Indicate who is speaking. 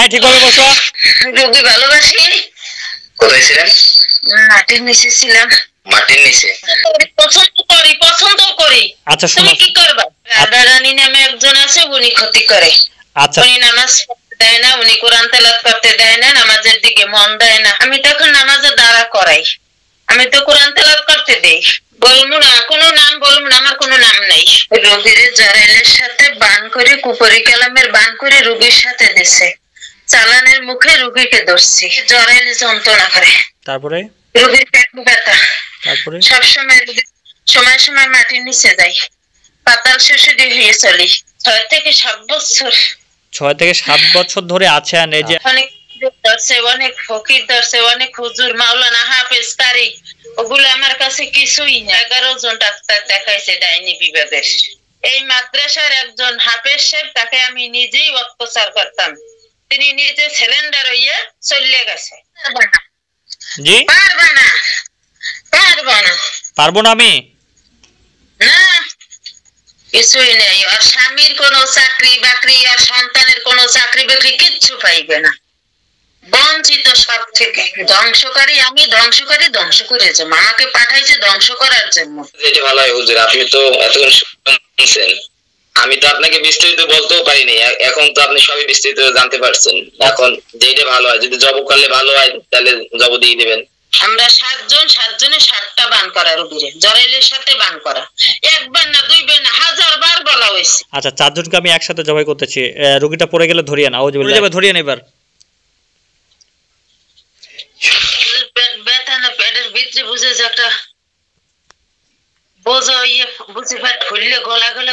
Speaker 1: হ্যাঁ ঠিকভাবে বসো।
Speaker 2: রোগী ভালোবাসি।
Speaker 3: কোথায় ছিলেন?
Speaker 2: মাটির নিচে ছিলাম।
Speaker 3: মাটির নিচে?
Speaker 2: পছন্দ করি।
Speaker 1: আচ্ছা
Speaker 2: তুমি
Speaker 1: শোনো।
Speaker 2: কি করবা? রাধারানী নামে একজন আছে, উনি ক্ষতি করে।
Speaker 1: আচ্ছা
Speaker 2: উনি নামাজ পড়তে দেয় না, উনি কোরআন তেলাওয়াত করতে দেয় না, নামাজের দিকে মন দেয় না। আমি তখন নামাজে দাঁড়া করাই, আমি তো কোরআন তেলাওয়াত করতে দেই। বলবো না, কোনো নাম বলবো না, আমার কোনো নাম নাই। রোগীর জরাইলের সাথে বান করে, কুপুরি কালামের বান করে রোগীর সাথে দিছে। চালানের মুখে রোগীকে ধরছি, জরাইলে যন্ত্রণা করে।
Speaker 1: তারপরে?
Speaker 2: রোগীর পেট ব্যথা।
Speaker 1: তারপরে?
Speaker 2: সবসময় সময় সময় মাটির নিচে যাই, পাতাল শ্বশুরি হয়ে চলি। 6 থেকে 7 বছর।
Speaker 1: 6 থেকে 7 বছর ধরে আছেন। এই যে
Speaker 2: অনেক ধরছে, অনেক ফকির ধরছে, অনেক হুজুর, মাওলানা, হাফেজ, কারি, ওগুলো আমার কাছে কিছুই না। 11 জন ডাক্তার দেখাইছে ডাইনি বিভাগের। এই মাদ্রাসার একজন হাফেজ সাহেব, তাকে আমি নিজেই অত্যাচার করতাম, তিনি নিজে সিলিন্ডার হইয়া চলে গেছে।
Speaker 1: জি
Speaker 2: পারবা না, পারবা না।
Speaker 1: পারবো না আমি?
Speaker 2: না, কিছুই নেই। আর স্বামীর কোনো চাকরি বাকরি, আর সন্তানের কোনো চাকরি বাকরি কিচ্ছু পাইবে না, বঞ্চিত সব থেকে। ধ্বংসকারী আমি, ধ্বংসকারী ধ্বংস করেছে, মামাকে পাঠাইছে ধ্বংস করার জন্য।
Speaker 3: যেটা ভালো হয় হুজুর, আপনি তো এতক্ষণ শুনছেন, আমি তো আপনাকে বিস্তারিত বলতেও পারিনি, এখন তো আপনি সবই বিস্তারিত জানতে পারছেন। এখন যেটা ভালো হয়, যদি জব করলে ভালো হয় তাহলে জব দিয়ে দিবেন।
Speaker 2: আমরা 7 জন, 7 জনে 7টা বান করা রোগীরে, জরাইলের সাথে বান করা, একবার না, দুইবার না, 1000 বার বলা হয়েছে।
Speaker 1: আচ্ছা 4 জনকে আমি একসাথে জবাই করতেছি। রোগীটা পড়ে গেলে ধরিয়ে না, ধরিয়ে না এবার।
Speaker 2: পেট ব্যথা না, পেটের ভিতরে বুঝে যে একটা বোঝা ইয়ে, বুঝে পেট ফুললে গলা গলা